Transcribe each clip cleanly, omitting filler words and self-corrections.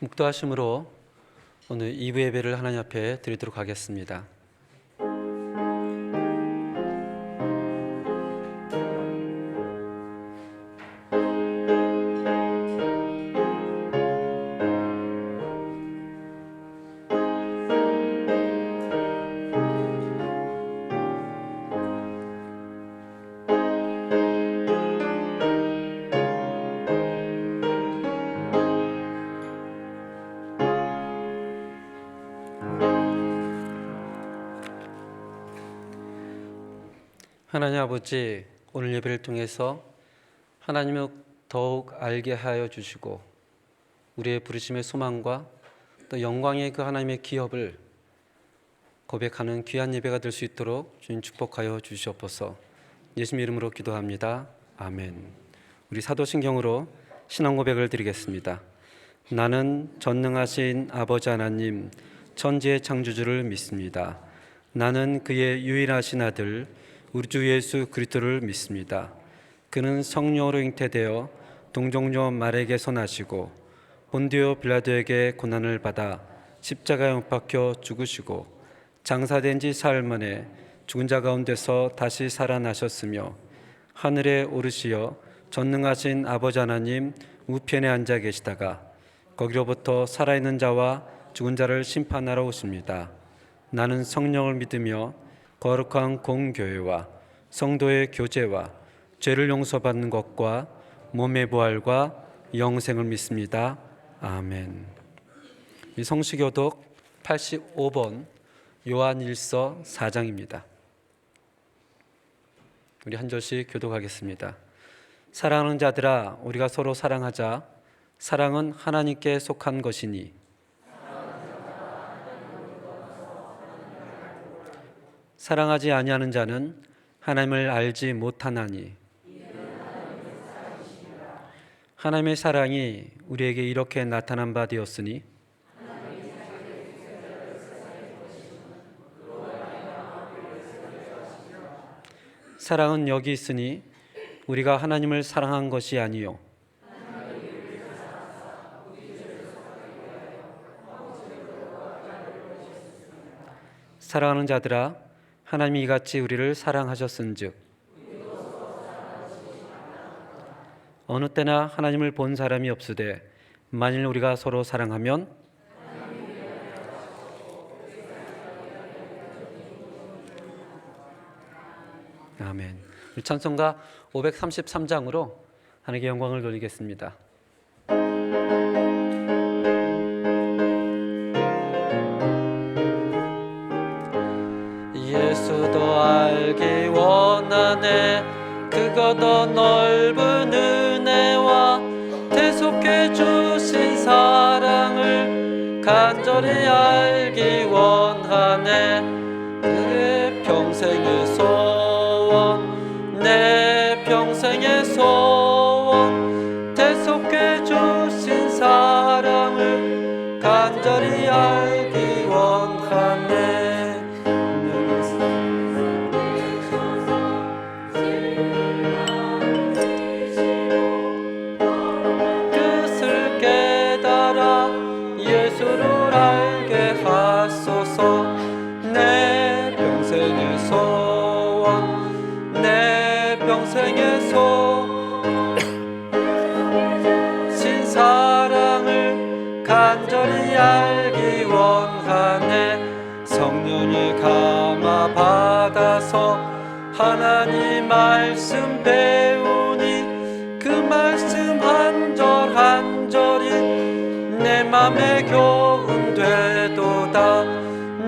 묵도하심으로 오늘 2부 예배를 하나님 앞에 드리도록 하겠습니다. 하나님 아버지, 오늘 예배를 통해서 하나님을 더욱 알게 하여 주시고 우리의 부르심의 소망과 또 영광의 그 하나님의 기업을 고백하는 귀한 예배가 될 수 있도록 주님 축복하여 주시옵소서. 예수님 이름으로 기도합니다. 아멘. 우리 사도신경으로 신앙 고백을 드리겠습니다. 나는 전능하신 아버지 하나님 천지의 창조주를 믿습니다. 나는 그의 유일하신 아들 우리 주 예수 그리스도를 믿습니다. 그는 성령으로 잉태되어 동정녀 마리아에게서 나시고 본디오 빌라도에게 고난을 받아 십자가에 못 박혀 죽으시고 장사된 지 사흘 만에 죽은 자 가운데서 다시 살아나셨으며 하늘에 오르시어 전능하신 아버지 하나님 우편에 앉아 계시다가 거기로부터 살아있는 자와 죽은 자를 심판하러 오십니다. 나는 성령을 믿으며 거룩한 공교회와 성도의 교제와 죄를 용서받는 것과 몸의 부활과 영생을 믿습니다. 아멘. 이 성시교독 85번 요한일서 4장입니다. 우리 한 절씩 교독하겠습니다. 사랑하는 자들아, 우리가 서로 사랑하자. 사랑은 하나님께 속한 것이니 사랑하지 아니하는 자는 하나님을 알지 못하나니 하나님의 사랑이 우리에게 이렇게 나타난 바 되었으니 사랑은 여기 있으니 우리가 하나님을 사랑한 것이 아니요 사랑하는 자들아, 하나님이 이같이 우리를 사랑하셨은즉 어느 때나 하나님을 본 사람이 없으되 만일 우리가 서로 사랑하면 아멘. 찬송가 533장으로 하나님께 영광을 돌리겠습니다. 예수도 알기 원하네. 그거 더 넓은 은혜와 대속해 주신 사랑을 간절히 알기 원하네. 그의 평생의 소원, 내 평생의 소원, 대속해 주신 사랑을 간절히 알기 원하네. 예수를 알게 하소서. 내 평생의 소원, 내 평생의 소원, 신사랑을 간절히 알기 원하네. 성령을 감화 받아서 하나님 말씀 배우니 그 말씀 한 절 한 절이 내 맘에 교훈 되도다.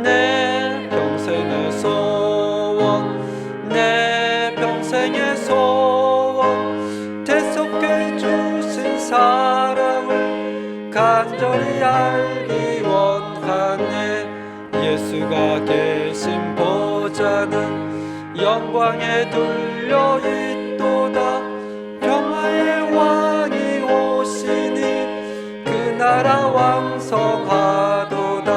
내 평생의 소원, 내 평생의 소원, 대속해 주신 사랑을 간절히 알기 원하네. 예수가 계신 보좌는 영광에 둘려 있도다. 평화의 왕이 오시니 나라 왕성하도다.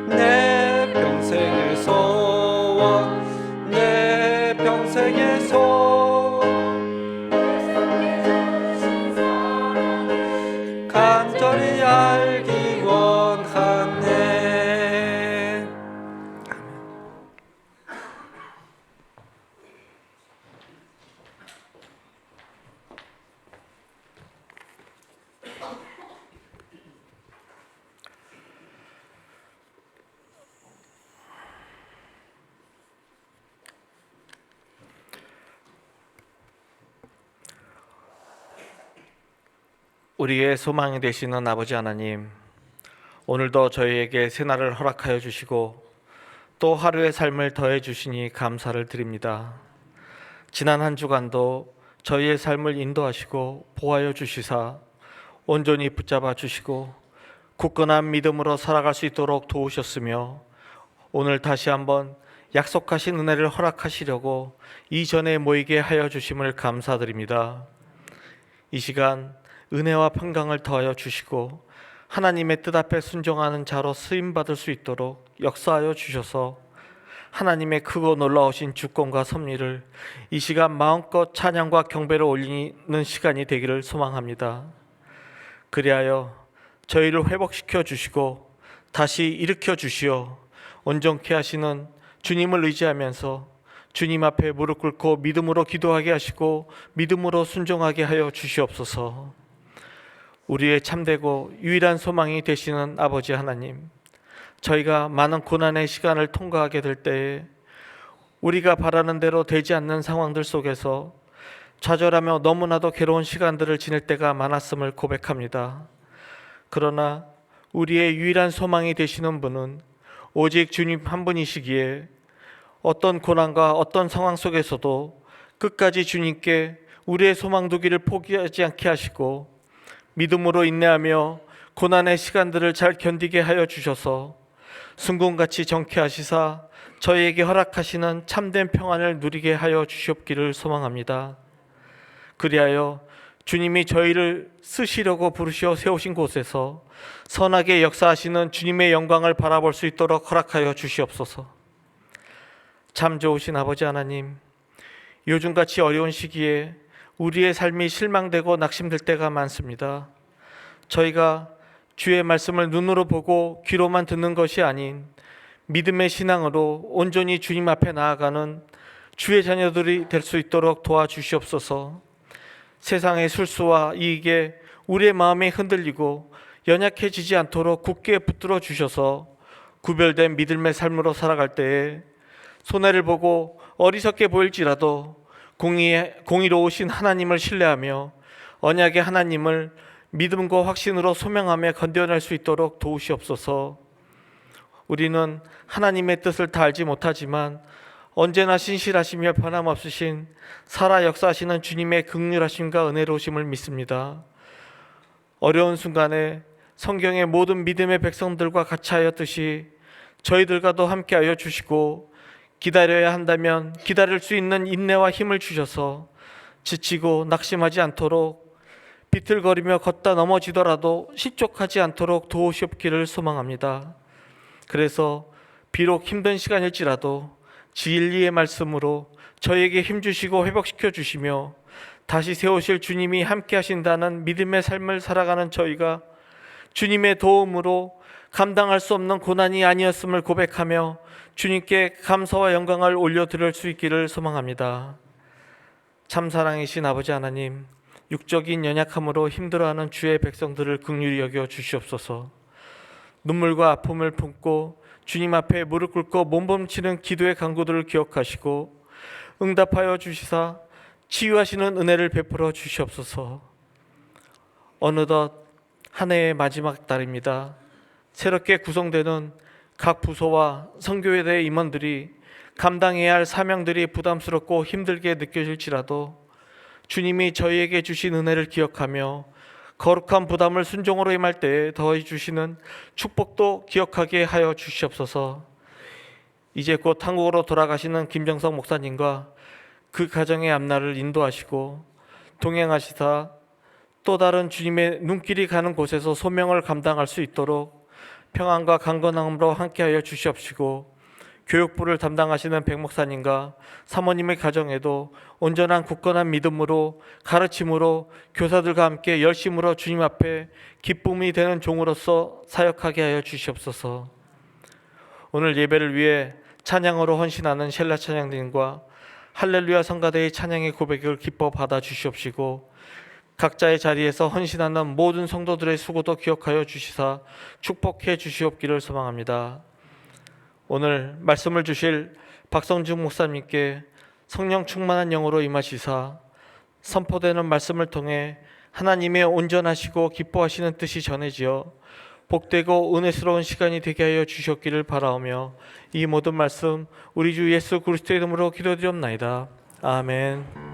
내 평생의 소원, 내 평생의 소원, 간절히 알기 우리의 소망이 되시는 아버지 하나님, 오늘도 저희에게 새날을 허락하여 주시고 또 하루의 삶을 더해 주시니 감사를 드립니다. 지난 한 주간도 저희의 삶을 인도하시고 보호하여 주시사 온전히 붙잡아 주시고 굳건한 믿음으로 살아갈 수 있도록 도우셨으며, 오늘 다시 한번 약속하신 은혜를 허락하시려고 이전에 모이게 하여 주심을 감사드립니다. 이 시간 은혜와 평강을 더하여 주시고 하나님의 뜻 앞에 순종하는 자로 쓰임받을 수 있도록 역사하여 주셔서 하나님의 크고 놀라우신 주권과 섭리를 이 시간 마음껏 찬양과 경배로 올리는 시간이 되기를 소망합니다. 그리하여 저희를 회복시켜 주시고 다시 일으켜 주시어 온전케 하시는 주님을 의지하면서 주님 앞에 무릎 꿇고 믿음으로 기도하게 하시고 믿음으로 순종하게 하여 주시옵소서. 우리의 참되고 유일한 소망이 되시는 아버지 하나님, 저희가 많은 고난의 시간을 통과하게 될 때에 우리가 바라는 대로 되지 않는 상황들 속에서 좌절하며 너무나도 괴로운 시간들을 지낼 때가 많았음을 고백합니다. 그러나 우리의 유일한 소망이 되시는 분은 오직 주님 한 분이시기에 어떤 고난과 어떤 상황 속에서도 끝까지 주님께 우리의 소망 두기를 포기하지 않게 하시고 믿음으로 인내하며 고난의 시간들을 잘 견디게 하여 주셔서 순금같이 정케 하시사 저희에게 허락하시는 참된 평안을 누리게 하여 주시옵기를 소망합니다. 그리하여 주님이 저희를 쓰시려고 부르시어 세우신 곳에서 선하게 역사하시는 주님의 영광을 바라볼 수 있도록 허락하여 주시옵소서. 참 좋으신 아버지 하나님, 요즘같이 어려운 시기에 우리의 삶이 실망되고 낙심될 때가 많습니다. 저희가 주의 말씀을 눈으로 보고 귀로만 듣는 것이 아닌 믿음의 신앙으로 온전히 주님 앞에 나아가는 주의 자녀들이 될 수 있도록 도와주시옵소서. 세상의 술수와 이익에 우리의 마음이 흔들리고 연약해지지 않도록 굳게 붙들어 주셔서 구별된 믿음의 삶으로 살아갈 때에 손해를 보고 어리석게 보일지라도 공의로우신 하나님을 신뢰하며 언약의 하나님을 믿음과 확신으로 소명하며 건져낼 수 있도록 도우시옵소서. 우리는 하나님의 뜻을 다 알지 못하지만 언제나 신실하시며 변함없으신 살아 역사하시는 주님의 긍휼하심과 은혜로우심을 믿습니다. 어려운 순간에 성경의 모든 믿음의 백성들과 같이 하였듯이 저희들과도 함께하여 주시고, 기다려야 한다면 기다릴 수 있는 인내와 힘을 주셔서 지치고 낙심하지 않도록, 비틀거리며 걷다 넘어지더라도 실족하지 않도록 도우시옵기를 소망합니다. 그래서 비록 힘든 시간일지라도 진리의 말씀으로 저에게 힘주시고 회복시켜 주시며 다시 세우실 주님이 함께 하신다는 믿음의 삶을 살아가는 저희가 주님의 도움으로 감당할 수 없는 고난이 아니었음을 고백하며 주님께 감사와 영광을 올려드릴 수 있기를 소망합니다. 참 사랑이신 아버지 하나님, 육적인 연약함으로 힘들어하는 주의 백성들을 긍휼히 여겨 주시옵소서. 눈물과 아픔을 품고 주님 앞에 무릎 꿇고 몸부림치는 기도의 간구들을 기억하시고 응답하여 주시사 치유하시는 은혜를 베풀어 주시옵소서. 어느덧 한 해의 마지막 달입니다. 새롭게 구성되는 각 부서와 선교회대 임원들이 감당해야 할 사명들이 부담스럽고 힘들게 느껴질지라도 주님이 저희에게 주신 은혜를 기억하며 거룩한 부담을 순종으로 임할 때에 더해 주시는 축복도 기억하게 하여 주시옵소서. 이제 곧 한국으로 돌아가시는 김정석 목사님과 그 가정의 앞날을 인도하시고 동행하시사 또 다른 주님의 눈길이 가는 곳에서 소명을 감당할 수 있도록 평안과 강건함으로 함께하여 주시옵시고, 교육부를 담당하시는 백 목사님과 사모님의 가정에도 온전한 굳건한 믿음으로 가르침으로 교사들과 함께 열심으로 주님 앞에 기쁨이 되는 종으로서 사역하게 하여 주시옵소서. 오늘 예배를 위해 찬양으로 헌신하는 셀라 찬양팀과 할렐루야 성가대의 찬양의 고백을 기뻐 받아 주시옵시고, 각자의 자리에서 헌신하는 모든 성도들의 수고도 기억하여 주시사 축복해 주시옵기를 소망합니다. 오늘 말씀을 주실 박성중 목사님께 성령 충만한 영으로 임하시사 선포되는 말씀을 통해 하나님의 온전하시고 기뻐하시는 뜻이 전해지어 복되고 은혜스러운 시간이 되게 하여 주셨기를 바라오며 이 모든 말씀 우리 주 예수 그리스도의 이름으로 기도드리옵나이다. 아멘.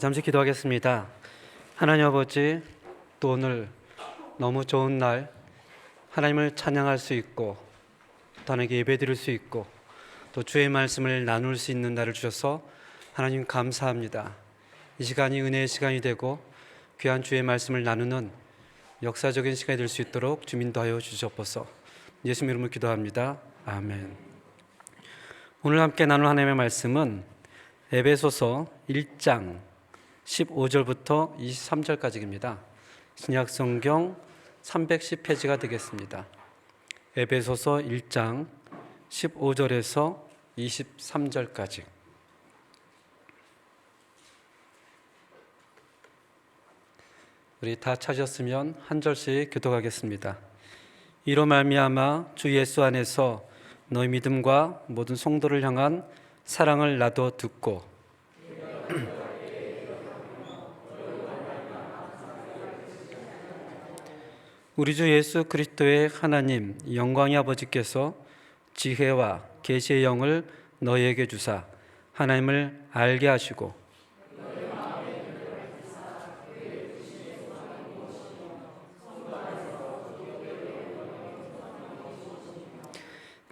잠시 기도하겠습니다. 하나님 아버지, 또 오늘 너무 좋은 날 하나님을 찬양할 수 있고 또 하나님께 예배드릴 수 있고 또 주의 말씀을 나눌 수 있는 날을 주셔서 하나님 감사합니다. 이 시간이 은혜의 시간이 되고 귀한 주의 말씀을 나누는 역사적인 시간이 될 수 있도록 주님 인도하여 주시옵소서. 예수님 이름으로 기도합니다. 아멘. 오늘 함께 나눌 하나님의 말씀은 에베소서 1장 15절부터 23절까지입니다. 신약성경 310페이지가 되겠습니다. 에베소서 1장 15절에서 23절까지. 우리 다 찾으셨으면 한 절씩 교독하겠습니다. 이로 말미암아 주 예수 안에서 너희 믿음과 모든 성도를 향한 사랑을 나도 듣고 우리 주 예수 그리스도의 하나님 영광의 아버지께서 지혜와 계시의 영을 너희에게 주사 하나님을 알게 하시고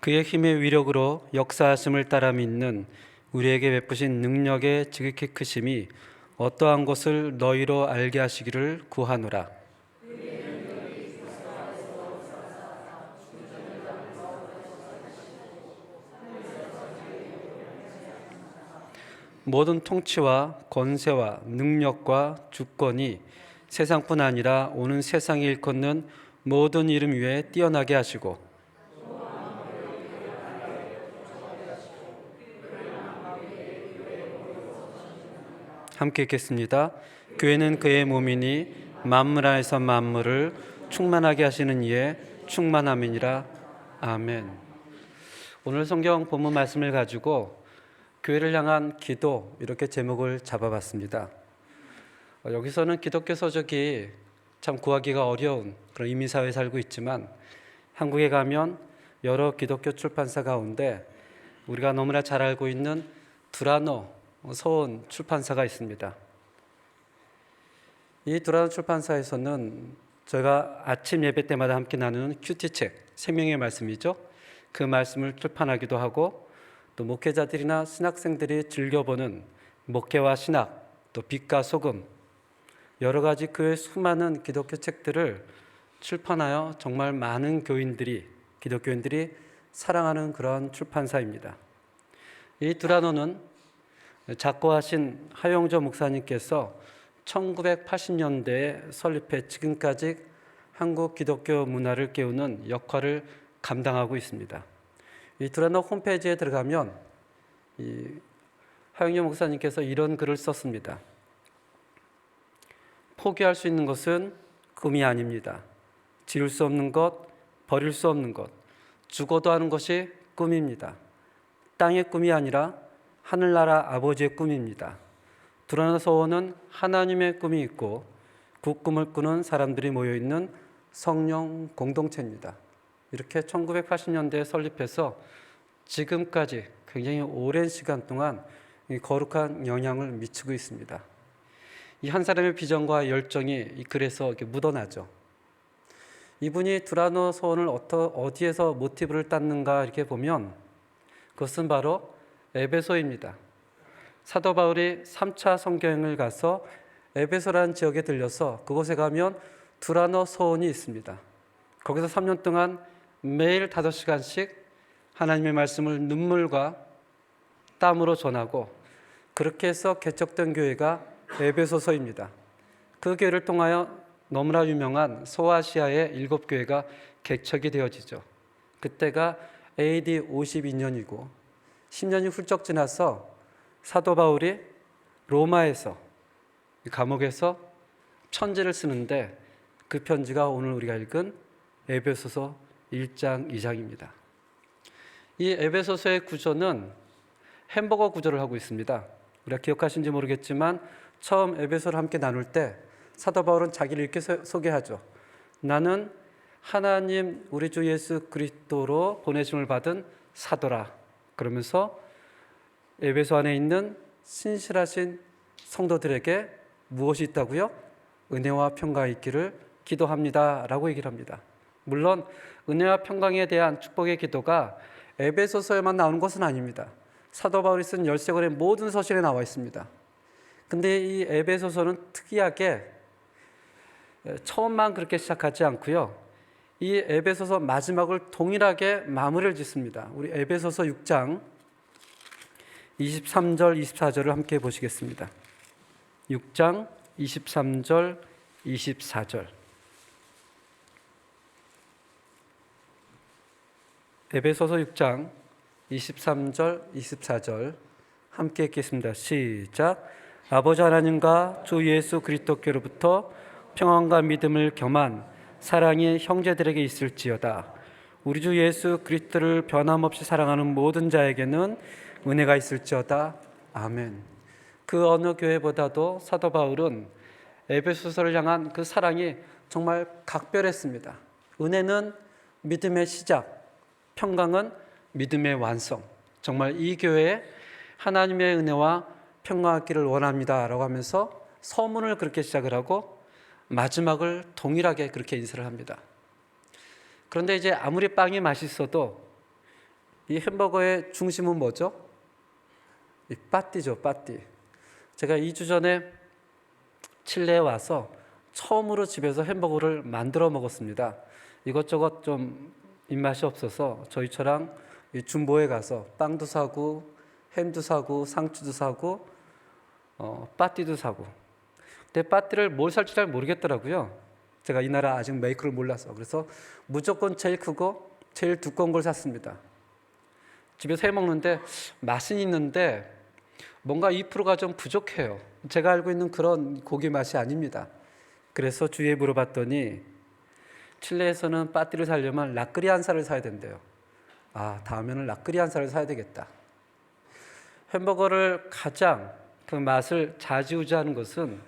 그의 힘의 위력으로 역사하심을 따라 믿는 우리에게 베푸신 능력의 지극히 크심이 어떠한 것을 너희로 알게 하시기를 구하노라. 모든 통치와 권세와 능력과 주권이 세상뿐 아니라 오는 세상에 일컫는 모든 이름 위에 뛰어나게 하시고 함께 읽겠습니다. 교회는 그의 몸이니 만물 안에서 만물을 충만하게 하시는 이의 충만함이니라. 아멘. 오늘 성경 본문 말씀을 가지고 교회를 향한 기도 이렇게 제목을 잡아봤습니다. 여기서는 기독교 서적이 참 구하기가 어려운 그런 이민사회에 살고 있지만 한국에 가면 여러 기독교 출판사 가운데 우리가 너무나 잘 알고 있는 두라노 서원 출판사가 있습니다. 이 두라노 출판사에서는 제가 아침 예배 때마다 함께 나누는 큐티책, 생명의 말씀이죠. 그 말씀을 출판하기도 하고 또 목회자들이나 신학생들이 즐겨보는 목회와 신학, 또 빛과 소금, 여러 가지 그 수많은 기독교 책들을 출판하여 정말 많은 기독교인들이 사랑하는 그런 출판사입니다. 이 두라노는 작고하신 하용조 목사님께서 1980년대에 설립해 지금까지 한국 기독교 문화를 깨우는 역할을 감당하고 있습니다. 이 두라노 홈페이지에 들어가면 이 하용조 목사님께서 이런 글을 썼습니다. 포기할 수 있는 것은 꿈이 아닙니다. 지울 수 없는 것, 버릴 수 없는 것, 죽어도 하는 것이 꿈입니다. 땅의 꿈이 아니라 하늘나라 아버지의 꿈입니다. 두라노 서원은 하나님의 꿈이 있고 그 꿈을 꾸는 사람들이 모여있는 성령 공동체입니다. 이렇게 1980년대에 설립해서 지금까지 굉장히 오랜 시간 동안 거룩한 영향을 미치고 있습니다. 이 한 사람의 비전과 열정이 이 글에서 이렇게 묻어나죠. 이분이 두라노 서원을 어디에서 모티브를 땄는가 이렇게 보면 그것은 바로 에베소입니다. 사도 바울이 3차 선교행을 가서 에베소라는 지역에 들려서 그곳에 가면 두라노 서원이 있습니다. 거기서 3년 동안 매일 5시간씩 하나님의 말씀을 눈물과 땀으로 전하고 그렇게 해서 개척된 교회가 에베소서입니다. 그 교회를 통하여 너무나 유명한 소아시아의 7교회가 개척이 되어지죠. 그때가 AD 52년이고 10년이 훌쩍 지나서 사도 바울이 로마에서 감옥에서 편지를 쓰는데 그 편지가 오늘 우리가 읽은 에베소서 1장 2장입니다. 이 에베소서의 구조는 햄버거 구조를 하고 있습니다. 우리가 기억하신지 모르겠지만 처음 에베소를 함께 나눌 때 사도 바울은 자기를 이렇게 소개하죠. 나는 하나님 우리 주 예수 그리스도로 보내심을 받은 사도라. 그러면서 에베소 안에 있는 신실하신 성도들에게 무엇이 있다고요? 은혜와 평강이 있기를 기도합니다 라고 얘기를 합니다. 물론 은혜와 평강에 대한 축복의 기도가 에베소서에만 나오는 것은 아닙니다. 사도 바울이 쓴 13권의 모든 서신에 나와 있습니다. 근데 이 에베소서는 특이하게 처음만 그렇게 시작하지 않고요. 이 에베소서 마지막을 동일하게 마무리를 짓습니다. 우리 에베소서 6장 23절, 24절을 함께 보시겠습니다. 6장 23절, 24절. 에베소서 6장 23절, 24절 함께 읽겠습니다. 시작. 아버지 하나님과 주 예수 그리스도께로부터 평안과 믿음을 겸한 사랑이 형제들에게 있을지어다. 우리 주 예수 그리스도를 변함없이 사랑하는 모든 자에게는 은혜가 있을지어다. 아멘. 그 어느 교회보다도 사도 바울은 에베소서를 향한 그 사랑이 정말 각별했습니다. 은혜는 믿음의 시작, 평강은 믿음의 완성. 정말 이 교회에 하나님의 은혜와 평강하기를 원합니다 라고 하면서 서문을 그렇게 시작을 하고 마지막을 동일하게 그렇게 인사를 합니다. 그런데 이제 아무리 빵이 맛있어도 이 햄버거의 중심은 뭐죠? 이 빠띠죠, 빠띠. 제가 2주 전에 칠레에 와서 처음으로 집에서 햄버거를 만들어 먹었습니다. 이것저것 좀 입맛이 없어서 저희처럼 준보에 가서 빵도 사고 햄도 사고 상추도 사고 빠띠도 사고. 근데 빠띠를 뭘 살지 잘 모르겠더라고요. 제가 이 나라 아직 메이커를 몰라서. 그래서 무조건 제일 크고 제일 두꺼운 걸 샀습니다. 집에서 해 먹는데 맛은 있는데 뭔가 2%가 좀 부족해요. 제가 알고 있는 그런 고기 맛이 아닙니다. 그래서 주위에 물어봤더니 칠레에서는 빠띠를 사려면 라크리안사를 사야 된대요. 아, 다음에는 라크리안사를 사야 되겠다. 햄버거를 가장 그 맛을 좌지우지하는 것은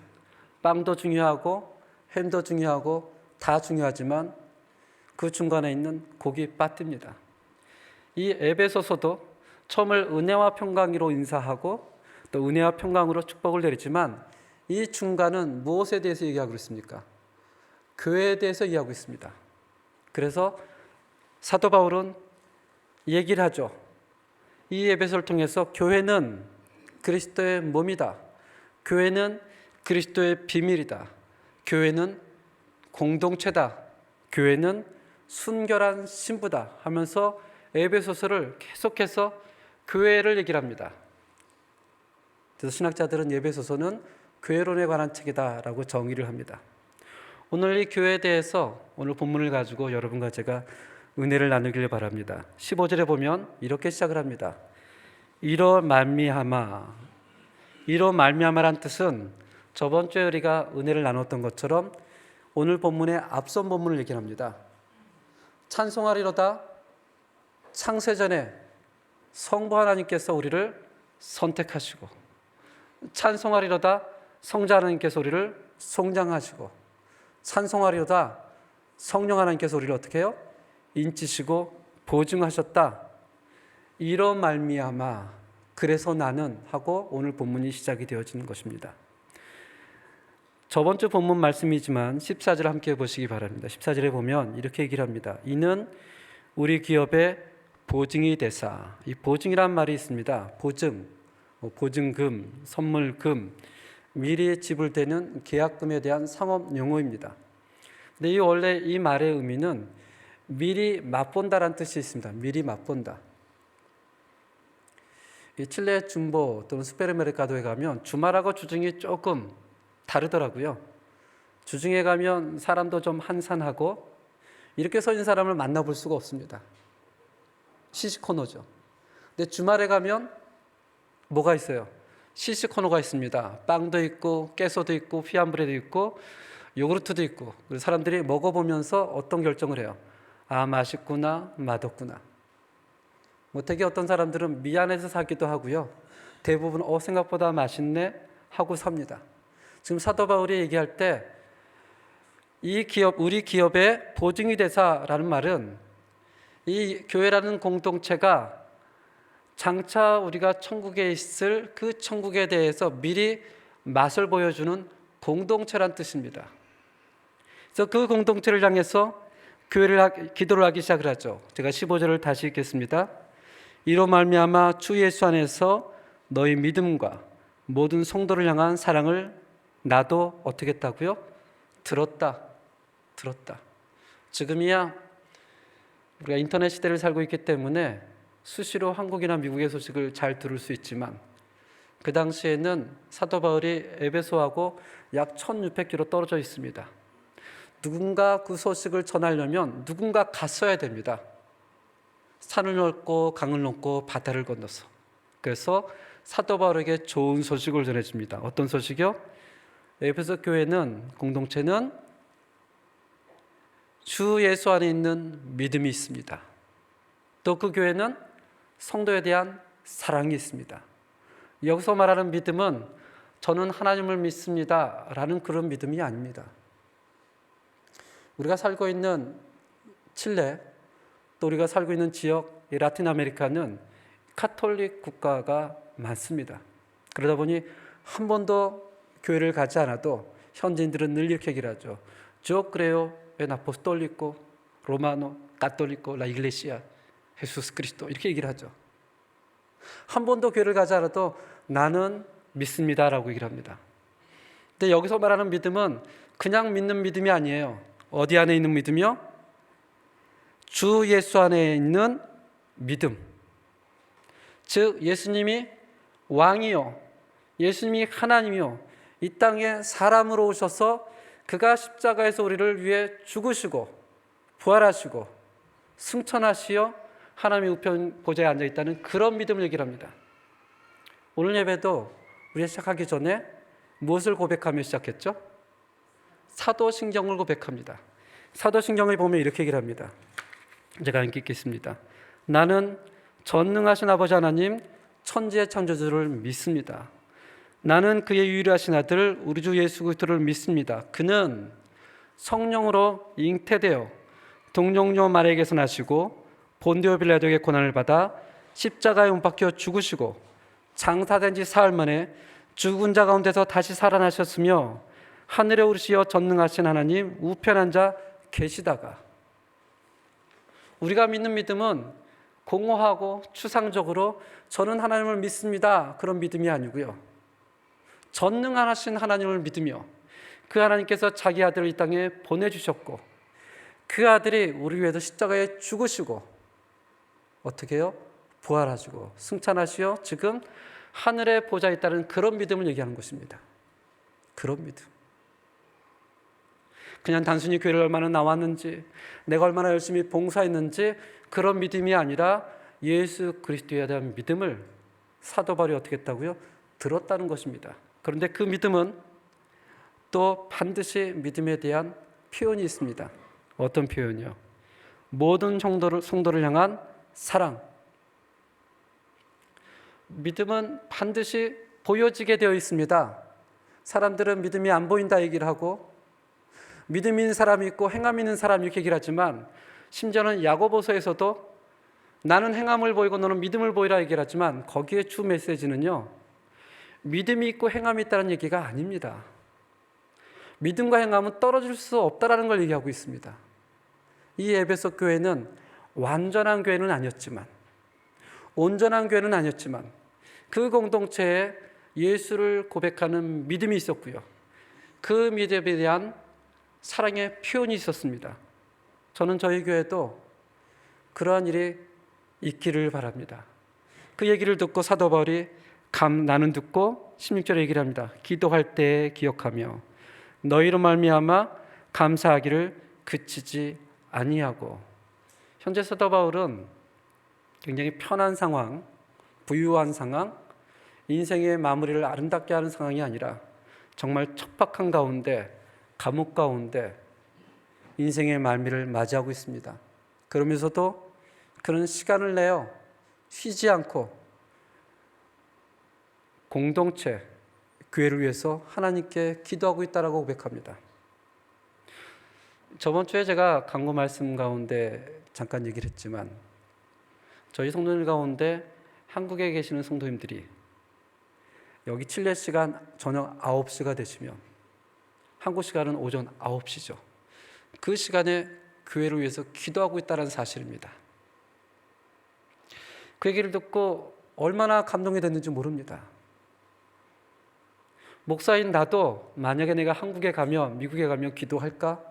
빵도 중요하고 햄도 중요하고 다 중요하지만 그 중간에 있는 고기 빠띠입니다. 이 에베소서도 처음을 은혜와 평강으로 인사하고 또 은혜와 평강으로 축복을 내리지만 이 중간은 무엇에 대해서 얘기하고 있습니까? 교회에 대해서 이야기하고 있습니다. 그래서 사도 바울은 얘기를 하죠. 이 에베소를 통해서 교회는 그리스도의 몸이다. 교회는 그리스도의 비밀이다. 교회는 공동체다. 교회는 순결한 신부다 하면서 에베소서를 계속해서 교회를 얘기를 합니다. 그래서 신학자들은 에베소서는 교회론에 관한 책이다라고 정의를 합니다. 오늘 이 교회에 대해서 오늘 본문을 가지고 여러분과 제가 은혜를 나누기를 바랍니다. 15절에 보면 이렇게 시작을 합니다. 이로 말미암아란 뜻은 저번 주에 우리가 은혜를 나눴던 것처럼 오늘 본문의 앞선 본문을 얘기합니다. 찬송하리로다 창세전에 성부 하나님께서 우리를 선택하시고 찬송하리로다 성자 하나님께서 우리를 성장하시고 찬송하리로다 성령 하나님께서 우리를 어떻게 해요? 인치시고 보증하셨다. 이로 말미암아 그래서 나는 하고 오늘 본문이 시작이 되어지는 것입니다. 저번 주 본문 말씀이지만 14절 함께 보시기 바랍니다. 14절에 보면 이렇게 얘기를 합니다. 이는 우리 기업의 보증이 되사. 이 보증이란 말이 있습니다. 보증, 보증금, 선물금, 미리 지불되는 계약금에 대한 상업 용어입니다. 근데 원래 이 말의 의미는 미리 맛본다라는 뜻이 있습니다. 미리 맛본다. 이 칠레 중보 또는 스페르메르카도에 가면 주말하고 주중이 조금 다르더라고요. 주중에 가면 사람도 좀 한산하고 이렇게 서 있는 사람을 만나볼 수가 없습니다. 시시코너죠. 근데 주말에 가면 뭐가 있어요? 시시코너가 있습니다. 빵도 있고 깨소도 있고 피안브레도 있고 요구르트도 있고 그래서 사람들이 먹어보면서 어떤 결정을 해요? 아, 맛있구나, 맛없구나. 되게 어떤 사람들은 미안해서 사기도 하고요. 대부분 생각보다 맛있네 하고 삽니다. 지금 사도 바울이 얘기할 때 이 기업, 우리 기업의 보증이 되사라는 말은 이 교회라는 공동체가 장차 우리가 천국에 있을 그 천국에 대해서 미리 맛을 보여주는 공동체란 뜻입니다. 그래서 그 공동체를 향해서 기도를 하기 시작을 하죠. 제가 15절을 다시 읽겠습니다. 이로 말미암아 주 예수 안에서 너희 믿음과 모든 성도를 향한 사랑을 나도 어떻게 했다고요? 들었다. 지금이야 우리가 인터넷 시대를 살고 있기 때문에 수시로 한국이나 미국의 소식을 잘 들을 수 있지만 그 당시에는 사도 바울이 에베소하고 약 1600km 떨어져 있습니다. 누군가 그 소식을 전하려면 누군가 갔어야 됩니다. 산을 넘고 강을 넘고 바다를 건너서. 그래서 사도 바울에게 좋은 소식을 전해줍니다. 어떤 소식이요? 에베소 교회는, 공동체는 주 예수 안에 있는 믿음이 있습니다. 또 그 교회는 성도에 대한 사랑이 있습니다. 여기서 말하는 믿음은 저는 하나님을 믿습니다 라는 그런 믿음이 아닙니다. 우리가 살고 있는 칠레, 또 우리가 살고 있는 지역 라틴 아메리카는 카톨릭 국가가 많습니다. 그러다 보니 한 번도 교회를 가지 않아도 현지인들은 늘 이렇게 얘기를 하죠. Yo creo en apostólico, romano, católico, la iglesia, Jesús Cristo 이렇게 얘기를 하죠. 한 번도 교회를 가지 않아도 나는 믿습니다라고 얘기를 합니다. 근데 여기서 말하는 믿음은 그냥 믿는 믿음이 아니에요. 어디 안에 있는 믿음이요? 주 예수 안에 있는 믿음. 즉 예수님이 왕이요, 예수님이 하나님이요, 이 땅에 사람으로 오셔서 그가 십자가에서 우리를 위해 죽으시고 부활하시고 승천하시어 하나님의 우편 보좌에 앉아있다는 그런 믿음을 얘기를 합니다. 오늘 예배도 우리가 시작하기 전에 무엇을 고백하며 시작했죠? 사도신경을 고백합니다. 사도신경을 보면 이렇게 얘기를 합니다. 제가 읽겠습니다. 나는 전능하신 아버지 하나님 천지의 창조주를 믿습니다. 나는 그의 유일하신 아들 우리 주 예수 그리스도를 믿습니다. 그는 성령으로 잉태되어 동정녀 마리아에게서 나시고 본디오 빌라도에게 고난을 받아 십자가에 못 박혀 죽으시고 장사된 지 사흘 만에 죽은 자 가운데서 다시 살아나셨으며 하늘에 오르시어 전능하신 하나님 우편한 자 계시다가. 우리가 믿는 믿음은 공허하고 추상적으로 저는 하나님을 믿습니다 그런 믿음이 아니고요, 전능하신 하나님을 믿으며 그 하나님께서 자기 아들을 이 땅에 보내주셨고 그 아들이 우리 위해서 십자가에 죽으시고 어떻게 해요? 부활하시고 승천하시어 지금 하늘에 보좌에 있다는 그런 믿음을 얘기하는 것입니다. 그런 믿음. 그냥 단순히 교회를 얼마나 나왔는지, 내가 얼마나 열심히 봉사했는지 그런 믿음이 아니라 예수 그리스도에 대한 믿음을 사도 바울이 어떻게 했다고요? 들었다는 것입니다. 그런데 그 믿음은 또 반드시 믿음에 대한 표현이 있습니다. 어떤 표현이요? 모든 성도를 향한 사랑. 믿음은 반드시 보여지게 되어 있습니다. 사람들은 믿음이 안 보인다 얘기를 하고 믿음 있는 사람이 있고 행함 있는 사람이 이렇게 얘기를 하지만 심지어는 야고보서에서도 나는 행함을 보이고 너는 믿음을 보이라 얘기를 하지만 거기에 주 메시지는요, 믿음이 있고 행함이 있다는 얘기가 아닙니다. 믿음과 행함은 떨어질 수 없다는 걸 얘기하고 있습니다. 이 에베소 교회는 완전한 교회는 아니었지만, 온전한 교회는 아니었지만 그 공동체에 예수를 고백하는 믿음이 있었고요, 그 믿음에 대한 사랑의 표현이 있었습니다. 저는 저희 교회도 그러한 일이 있기를 바랍니다. 그 얘기를 듣고 사도 바울이 나는 듣고 16절에 얘기를 합니다. 기도할 때 기억하며 너희로 말미암아 감사하기를 그치지 아니하고. 현재 사도 바울은 굉장히 편한 상황, 부유한 상황, 인생의 마무리를 아름답게 하는 상황이 아니라 정말 척박한 가운데, 감옥 가운데 인생의 말미를 맞이하고 있습니다. 그러면서도 그런 시간을 내어 쉬지 않고 공동체, 교회를 위해서 하나님께 기도하고 있다라고 고백합니다. 저번 주에 제가 강구 말씀 가운데 잠깐 얘기를 했지만 저희 성도들 가운데 한국에 계시는 성도님들이 여기 칠레 시간 저녁 9시가 되시면 한국 시간은 오전 9시죠. 그 시간에 교회를 위해서 기도하고 있다는 사실입니다. 그 얘기를 듣고 얼마나 감동이 됐는지 모릅니다. 목사인 나도 만약에 내가 한국에 가면, 미국에 가면 기도할까?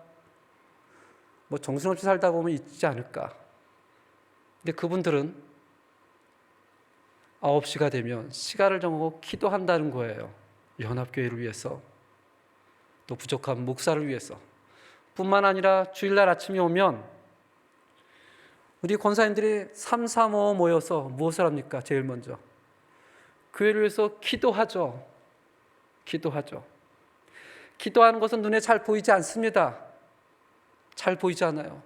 정신없이 살다 보면 있지 않을까? 근데 그분들은 9시가 되면 시간을 정하고 기도한다는 거예요. 연합교회를 위해서, 또 부족한 목사를 위해서. 뿐만 아니라 주일날 아침이 오면 우리 권사님들이 3, 3, 5 모여서 무엇을 합니까? 제일 먼저 교회를 위해서 기도하죠. 기도하죠. 기도하는 것은 눈에 잘 보이지 않습니다. 잘 보이지 않아요.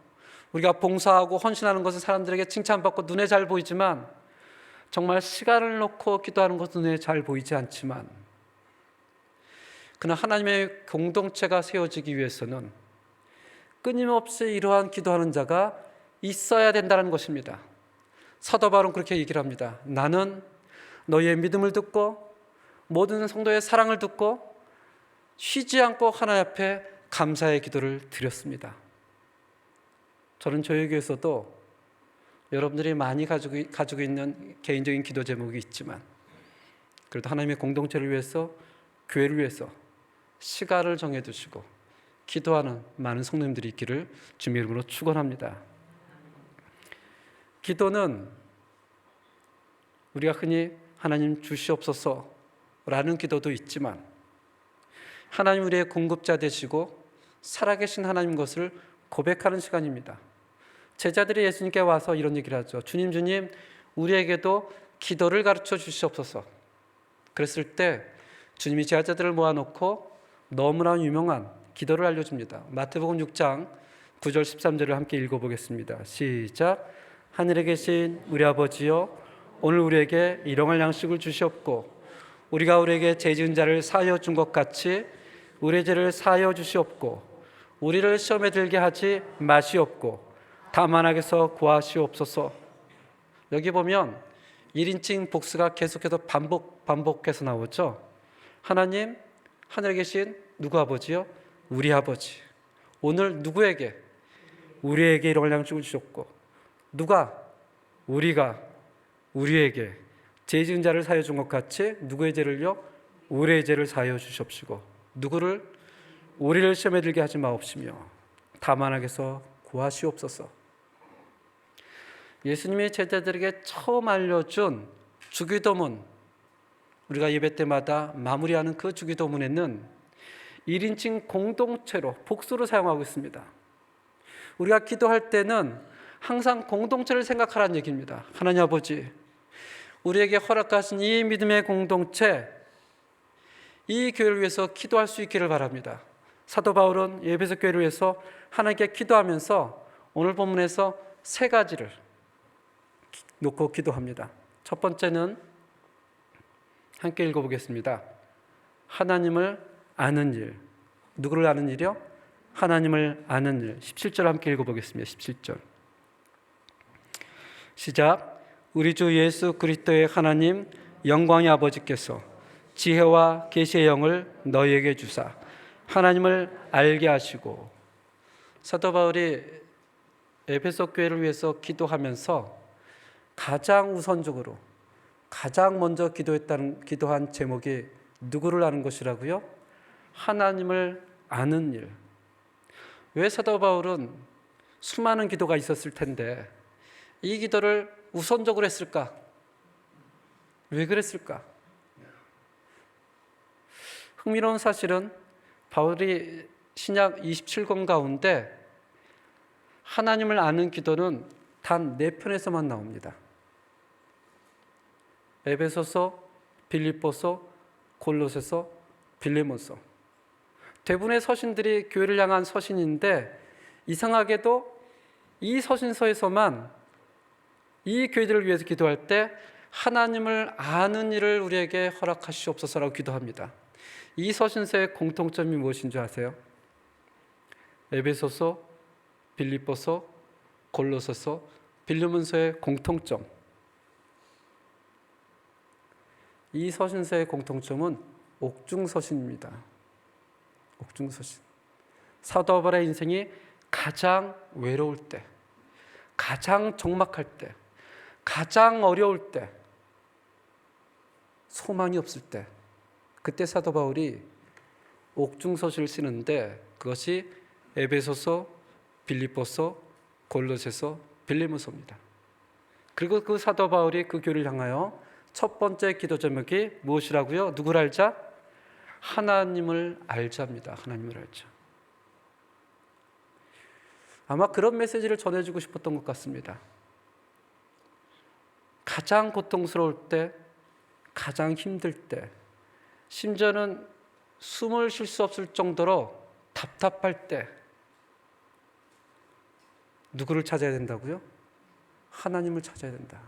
우리가 봉사하고 헌신하는 것은 사람들에게 칭찬받고 눈에 잘 보이지만, 정말 시간을 놓고 기도하는 것은 눈에 잘 보이지 않지만, 그러나 하나님의 공동체가 세워지기 위해서는 끊임없이 이러한 기도하는 자가 있어야 된다는 것입니다. 사도 바울은 그렇게 얘기를 합니다. 나는 너희의 믿음을 듣고 모든 성도의 사랑을 듣고 쉬지 않고 하나님 앞에 감사의 기도를 드렸습니다. 저는 저희 교회에서도 여러분들이 많이 가지고 있는 개인적인 기도 제목이 있지만, 그래도 하나님의 공동체를 위해서, 교회를 위해서 시간을 정해두시고 기도하는 많은 성도님들이 있기를 주님의 이름으로 축원합니다. 기도는 우리가 흔히 하나님 주시옵소서라는 기도도 있지만, 하나님 우리의 공급자 되시고 살아계신 하나님 것을 고백하는 시간입니다. 제자들이 예수님께 와서 이런 얘기를 하죠. 주님, 주님, 우리에게도 기도를 가르쳐 주시옵소서. 그랬을 때 주님이 제자들을 모아놓고 너무나 유명한 기도를 알려줍니다. 마태복음 6장 9절 13절을 함께 읽어보겠습니다. 시작. 하늘에 계신 우리 아버지여, 오늘 우리에게 일용할 양식을 주시옵고 우리가 우리에게 죄 지은 자를 사하여 준 것 같이 우리의 죄를 사하여 주시옵고 우리를 시험에 들게 하지 마시옵고 다만 악에서 구하시옵소서. 여기 보면 1인칭 복수가 계속해서 반복해서 나오죠. 하나님, 하늘에 계신 누구 아버지요? 우리 아버지. 오늘 누구에게? 우리에게 일용할 양식을 주셨고, 누가? 우리가 우리에게 죄 지은 자를 사하여 준 것 같이 누구의 죄를요? 우리의 죄를 사하여 주시옵시고 누구를? 우리를 시험에 들게 하지 마옵시며 다만 악에서 구하시옵소서. 예수님이 제자들에게 처음 알려준 주기도문, 우리가 예배 때마다 마무리하는 그 주기도문에는 1인칭 공동체로 복수로 사용하고 있습니다. 우리가 기도할 때는 항상 공동체를 생각하라는 얘기입니다. 하나님 아버지, 우리에게 허락하신 이 믿음의 공동체, 이 교회를 위해서 기도할 수 있기를 바랍니다. 사도 바울은 에베소 교회를 위해서 하나님께 기도하면서 오늘 본문에서 세 가지를 놓고 기도합니다. 첫 번째는 함께 읽어보겠습니다. 하나님을 아는 일. 누구를 아는 일이요? 하나님을 아는 일. 17절 함께 읽어보겠습니다. 17절 시작. 우리 주 예수 그리스도의 하나님 영광의 아버지께서 지혜와 계시의 영을 너희에게 주사 하나님을 알게 하시고. 사도 바울이 에베소 교회를 위해서 기도하면서 가장 우선적으로 가장 먼저 기도한 제목이 누구를 아는 것이라고요? 하나님을 아는 일. 왜 사도 바울은 수많은 기도가 있었을 텐데 이 기도를 우선적으로 했을까? 왜 그랬을까? 흥미로운 사실은 바울이 신약 27권 가운데 하나님을 아는 기도는 단 4편에서만 나옵니다. 에베소서, 빌립보서, 골로새서, 빌레몬서. 대부분의 서신들이 교회를 향한 서신인데 이상하게도 이 서신서에서만 이 교회들을 위해서 기도할 때 하나님을 아는 일을 우리에게 허락하시옵소서라고 기도합니다. 이 서신서의 공통점이 무엇인 줄 아세요? 에베소서, 빌립보서, 골로새서, 빌레몬서의 공통점. 이 서신서의 공통점은 옥중서신입니다. 옥중서신. 사도 바울의 인생이 가장 외로울 때, 가장 적막할 때, 가장 어려울 때, 소망이 없을 때, 그때 사도 바울이 옥중서신을 쓰는데 그것이 에베소서, 빌립보서, 골로새서, 빌레몬서입니다. 그리고 그 사도 바울이 그 교회를 향하여 첫 번째 기도 제목이 무엇이라고요? 누구를 알자? 하나님을 알자입니다. 하나님을 알자. 아마 그런 메시지를 전해주고 싶었던 것 같습니다. 가장 고통스러울 때, 가장 힘들 때, 심지어는 숨을 쉴 수 없을 정도로 답답할 때 누구를 찾아야 된다고요? 하나님을 찾아야 된다.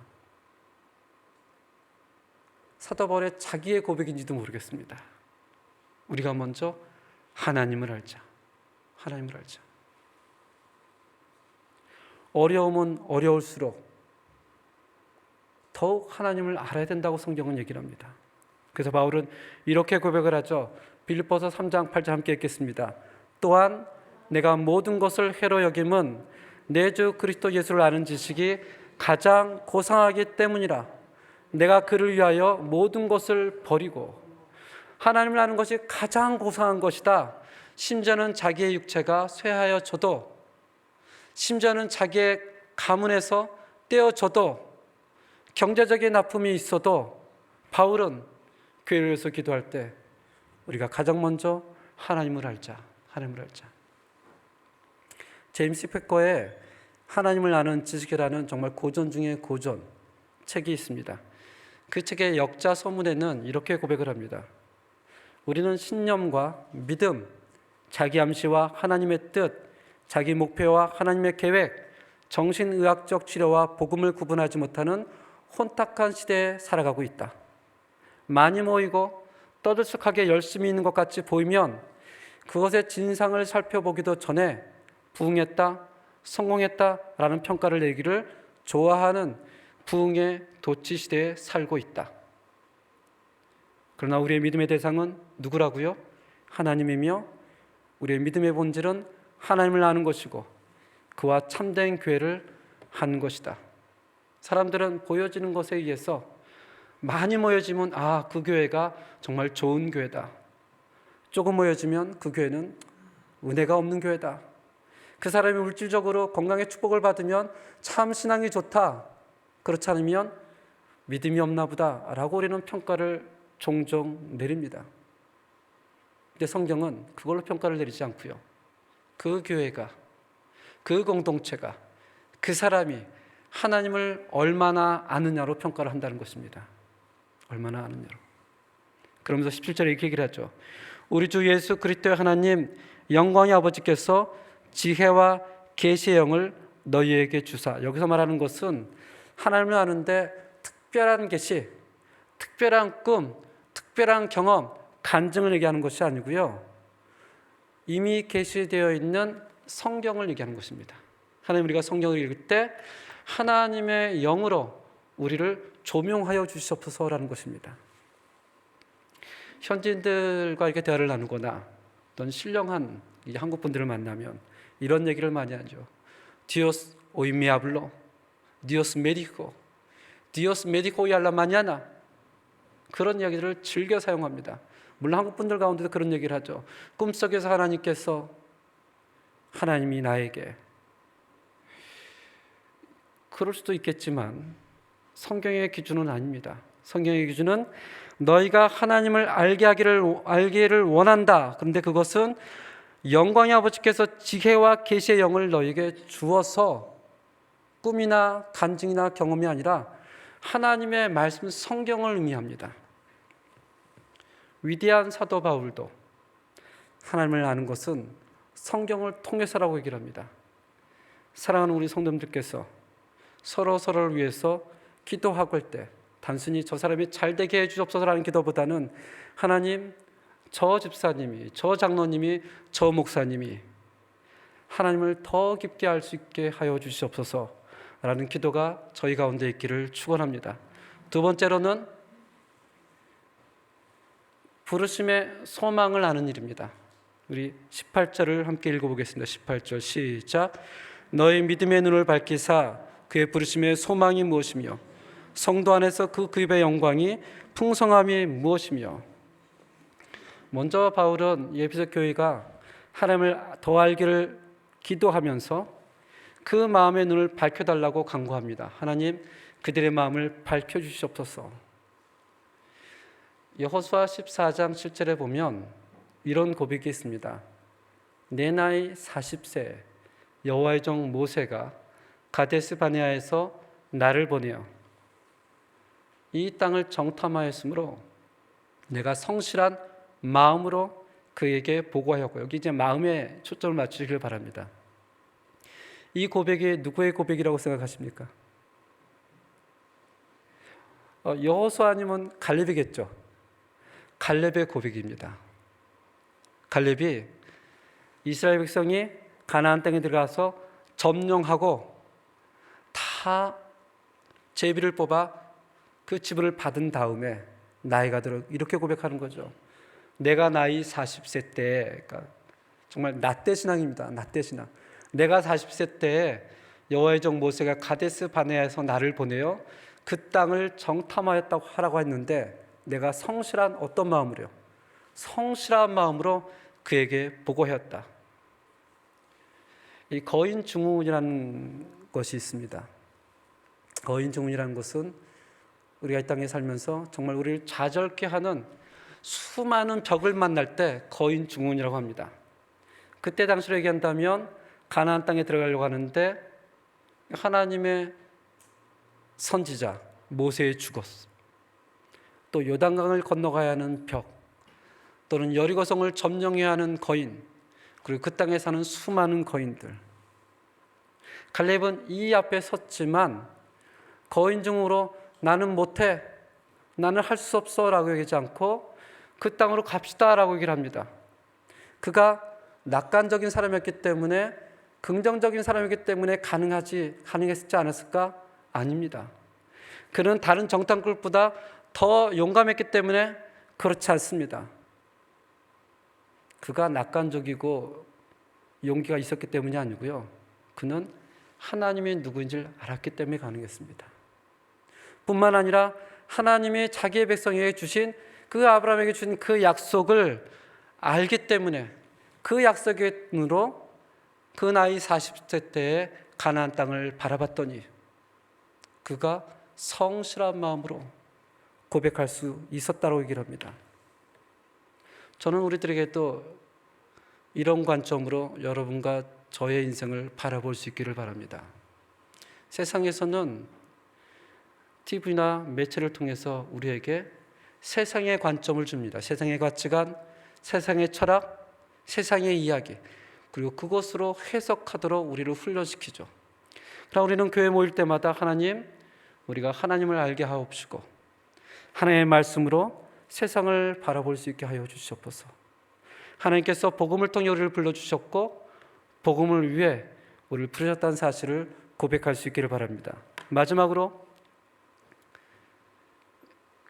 사도 바울의 자기의 고백인지도 모르겠습니다. 우리가 먼저 하나님을 알자. 하나님을 알자. 어려움은 어려울수록 더욱 하나님을 알아야 된다고 성경은 얘기를 합니다. 그래서 바울은 이렇게 고백을 하죠. 빌립보서 3장 8절 함께 읽겠습니다. 또한 내가 모든 것을 해로 여김은 내 주 그리스도 예수를 아는 지식이 가장 고상하기 때문이라. 내가 그를 위하여 모든 것을 버리고. 하나님을 아는 것이 가장 고상한 것이다. 심지어는 자기의 육체가 쇠하여져도, 심지어는 자기의 가문에서 떼어져도, 경제적인 아픔이 있어도 바울은 교회를 위해서 기도할 때 우리가 가장 먼저 하나님을 알자. 하나님을 알자. 제임스 패커의 하나님을 아는 지식이라는 정말 고전 중의 고전 책이 있습니다. 그 책의 역자 서문에는 이렇게 고백을 합니다. 우리는 신념과 믿음, 자기 암시와 하나님의 뜻, 자기 목표와 하나님의 계획, 정신의학적 치료와 복음을 구분하지 못하는 혼탁한 시대에 살아가고 있다. 많이 모이고 떠들썩하게 열심히 있는 것 같이 보이면 그것의 진상을 살펴보기도 전에 부흥했다, 성공했다라는 평가를 내기를 좋아하는 부흥의 도치 시대에 살고 있다. 그러나 우리의 믿음의 대상은 누구라고요? 하나님이며 우리의 믿음의 본질은 하나님을 아는 것이고 그와 참된 교회를 하는 것이다. 사람들은 보여지는 것에 의해서 많이 모여지면 그 교회가 정말 좋은 교회다. 조금 모여지면 그 교회는 은혜가 없는 교회다. 그 사람이 물질적으로 건강의 축복을 받으면 참 신앙이 좋다. 그렇지 않으면 믿음이 없나 보다 라고 우리는 평가를 종종 내립니다. 근데 성경은 그걸로 평가를 내리지 않고요. 그 교회가, 그 공동체가, 그 사람이 하나님을 얼마나 아느냐로 평가를 한다는 것입니다. 얼마나 아느냐로. 그러면서 17절에 이렇게 얘기를 하죠. 우리 주 예수 그리스도의 하나님 영광의 아버지께서 지혜와 계시의 영을 너희에게 주사. 여기서 말하는 것은 하나님을 아는데 특별한 계시, 특별한 꿈, 특별한 경험, 간증을 얘기하는 것이 아니고요. 이미 계시되어 있는 성경을 얘기하는 것입니다. 하나님, 우리가 성경을 읽을 때 하나님의 영으로 우리를 조명하여 주시옵소서라는 것입니다. 현지인들과 이렇게 대화를 나누거나 또는 신령한 한국 분들을 만나면 이런 얘기를 많이 하죠. Dios hoy me habló, Dios me dijo, Dios me dijo hoy a la mañana. 그런 이야기들을 즐겨 사용합니다. 물론 한국 분들 가운데도 그런 얘기를 하죠. 꿈속에서 하나님께서, 하나님이 나에게. 그럴 수도 있겠지만 성경의 기준은 아닙니다. 성경의 기준은 너희가 하나님을 알기를 원한다. 그런데 그것은 영광의 아버지께서 지혜와 계시의 영을 너희에게 주어서 꿈이나 간증이나 경험이 아니라 하나님의 말씀 성경을 의미합니다. 위대한 사도 바울도 하나님을 아는 것은 성경을 통해서라고 얘기를 합니다. 사랑하는 우리 성도님들께서 서로를 위해서 기도하고 할 때 단순히 저 사람이 잘 되게 해주옵소서라는 기도보다는 하나님, 저 집사님이, 저 장로님이, 저 목사님이 하나님을 더 깊게 알 수 있게 하여 주시옵소서라는 기도가 저희 가운데 있기를 축원합니다. 두 번째로는 부르심의 소망을 아는 일입니다. 우리 18절을 함께 읽어보겠습니다. 18절 시작. 너희 믿음의 눈을 밝히사 그의 부르심의 소망이 무엇이며 성도 안에서 그 그입의 영광이 풍성함이 무엇이며. 먼저 바울은 에베소 교회가 하나님을 더 알기를 기도하면서 그 마음의 눈을 밝혀달라고 간구합니다. 하나님, 그들의 마음을 밝혀주시옵소서. 여호수아 14장 7절에 보면 이런 고백이 있습니다. 내 나이 40세 여호와의 종 모세가 가데스 바네아에서 나를 보내어 이 땅을 정탐하였으므로 내가 성실한 마음으로 그에게 보고하였고, 여기 이제 마음에 초점을 맞추시길 바랍니다. 이 고백이 누구의 고백이라고 생각하십니까? 여호수아님은 갈렙이겠죠. 갈렙의 고백입니다. 갈렙이 이스라엘 백성이 가나안 땅에 들어가서 점령하고 다 제비를 뽑아 그 지분을 받은 다음에 나이가 들어 이렇게 고백하는 거죠. 내가 나이 40세 때, 그러니까 정말 낫대 신앙입니다. 낫대 신앙. 내가 40세 때 여호와의 종 모세가 가데스 바네아에서 나를 보내어 그 땅을 정탐하였다고 하라고 했는데 내가 성실한 어떤 마음으로요? 성실한 마음으로 그에게 보고하였다. 이 거인 증후군이라는 것이 있습니다. 거인 증후군이라는 것은 우리가 이 땅에 살면서 정말 우리를 좌절케 하는 수많은 벽을 만날 때 거인 증후군이라고 합니다. 그때 당시로 얘기한다면 가나안 땅에 들어가려고 하는데 하나님의 선지자 모세의 죽었어. 또 요단강을 건너가야 하는 벽, 또는 여리고성을 점령해야 하는 거인, 그리고 그 땅에 사는 수많은 거인들. 갈렙은 이 앞에 섰지만 거인 중으로 나는 못해, 나는 할 수 없어 라고 얘기하지 않고 그 땅으로 갑시다 라고 얘기를 합니다. 그가 낙관적인 사람이었기 때문에, 긍정적인 사람이기 때문에 가능했지 않았을까? 아닙니다. 그는 다른 정탐꾼보다 더 용감했기 때문에 그렇지 않습니다. 그가 낙관적이고 용기가 있었기 때문이 아니고요. 그는 하나님이 누구인지를 알았기 때문에 가능했습니다. 뿐만 아니라 하나님이 자기의 백성에게 주신 그 아브라함에게 주신 그 약속을 알기 때문에 그 약속으로 그 나이 40세 때에 가나안 땅을 바라봤더니 그가 성실한 마음으로 고백할 수 있었다고 얘기를 합니다. 저는 우리들에게도 이런 관점으로 여러분과 저의 인생을 바라볼 수 있기를 바랍니다. 세상에서는 TV나 매체를 통해서 우리에게 세상의 관점을 줍니다. 세상의 가치관, 세상의 철학, 세상의 이야기, 그리고 그것으로 해석하도록 우리를 훈련시키죠. 그러나 우리는 교회 모일 때마다 하나님, 우리가 하나님을 알게 하옵시고 하나님의 말씀으로 세상을 바라볼 수 있게 하여 주시옵소서. 하나님께서 복음을 통해 우리를 불러주셨고 복음을 위해 우리를 부르셨다는 사실을 고백할 수 있기를 바랍니다. 마지막으로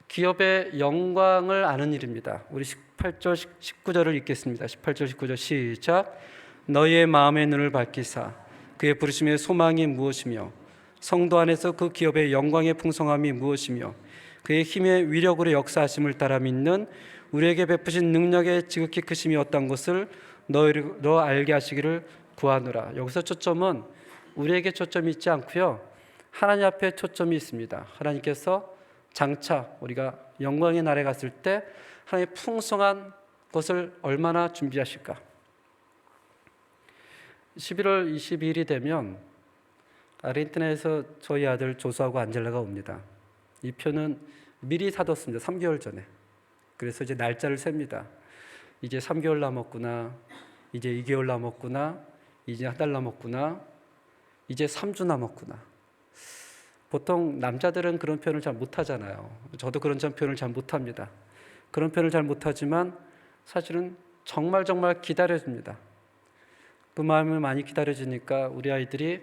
기업의 영광을 아는 일입니다. 우리 18절 19절을 읽겠습니다. 18절 19절 시작. 너희의 마음의 눈을 밝히사 그의 부르심의 소망이 무엇이며 성도 안에서 그 기업의 영광의 풍성함이 무엇이며 그의 힘의 위력으로 역사하심을 따라 믿는 우리에게 베푸신 능력의 지극히 크심이 어떤 것을 너희로 알게 하시기를 구하노라. 여기서 초점은 우리에게 초점이 있지 않고요, 하나님 앞에 초점이 있습니다. 하나님께서 장차 우리가 영광의 날에 갔을 때 하나님의 풍성한 것을 얼마나 준비하실까. 11월 22일이 되면 아르헨티나에서 저희 아들 조수하고 안젤라가 옵니다. 이 표는 미리 사뒀습니다. 3개월 전에. 그래서 이제 날짜를 셉니다. 이제 3개월 남았구나, 이제 2개월 남았구나, 이제 한 달 남았구나, 이제 3주 남았구나. 보통 남자들은 그런 표현을 잘 못하잖아요. 저도 그런 표현을 잘 못합니다. 그런 표현을 잘 못하지만 사실은 정말 기다려집니다. 그 마음을 많이 기다려지니까 우리 아이들이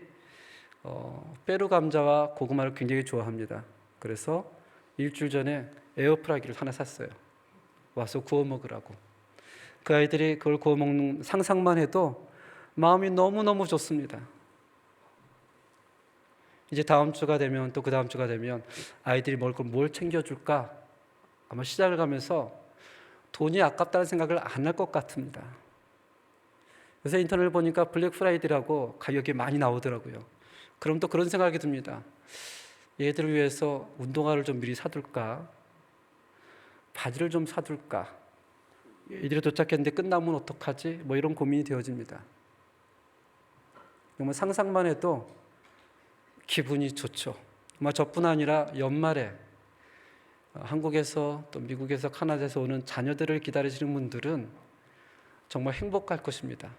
페루 감자와 고구마를 굉장히 좋아합니다. 그래서 일주일 전에 에어프라이기를 하나 샀어요. 와서 구워 먹으라고. 그 아이들이 그걸 구워 먹는 상상만 해도 마음이 너무너무 좋습니다. 이제 다음 주가 되면, 또 그 다음 주가 되면 아이들이 먹을 걸 뭘 챙겨줄까? 아마 시작을 가면서 돈이 아깝다는 생각을 안 할 것 같습니다. 요새 인터넷을 보니까 블랙 프라이데이라고 가격이 많이 나오더라고요. 그럼 또 그런 생각이 듭니다. 얘들을 위해서 운동화를 좀 미리 사둘까? 바지를 좀 사둘까? 이들이 도착했는데 끝나면 어떡하지? 뭐 이런 고민이 되어집니다. 정말 상상만 해도 기분이 좋죠. 저뿐 아니라 연말에 한국에서 또 미국에서 캐나다에서 오는 자녀들을 기다리시는 분들은 정말 행복할 것입니다.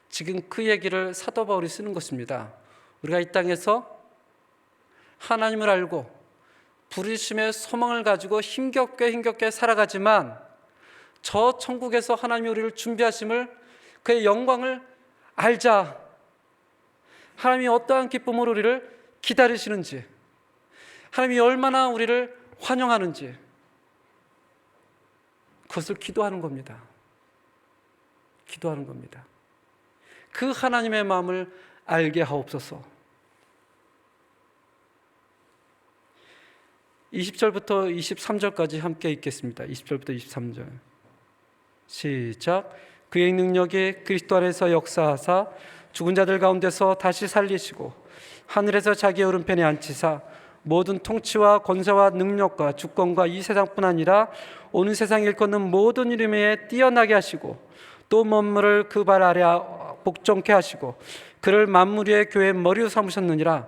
지금 그 얘기를 사도 바울이 쓰는 것입니다. 우리가 이 땅에서 하나님을 알고 부르심의 소망을 가지고 힘겹게 살아가지만 저 천국에서 하나님이 우리를 준비하심을, 그의 영광을 알자. 하나님이 어떠한 기쁨으로 우리를 기다리시는지, 하나님이 얼마나 우리를 환영하는지, 그것을 기도하는 겁니다. 기도하는 겁니다. 그 하나님의 마음을 알게 하옵소서. 20절부터 23절까지 함께 읽겠습니다. 20절부터 23절 시작. 그의 능력이 그리스도 안에서 역사하사 죽은 자들 가운데서 다시 살리시고 하늘에서 자기의 오른편에 앉히사 모든 통치와 권세와 능력과 주권과 이 세상뿐 아니라 온 세상에 일컫는 모든 이름 위에 뛰어나게 하시고 또 만물을 그 발 아래 복종케 하시고 그를 만물 위의 교회의 머리로 삼으셨느니라.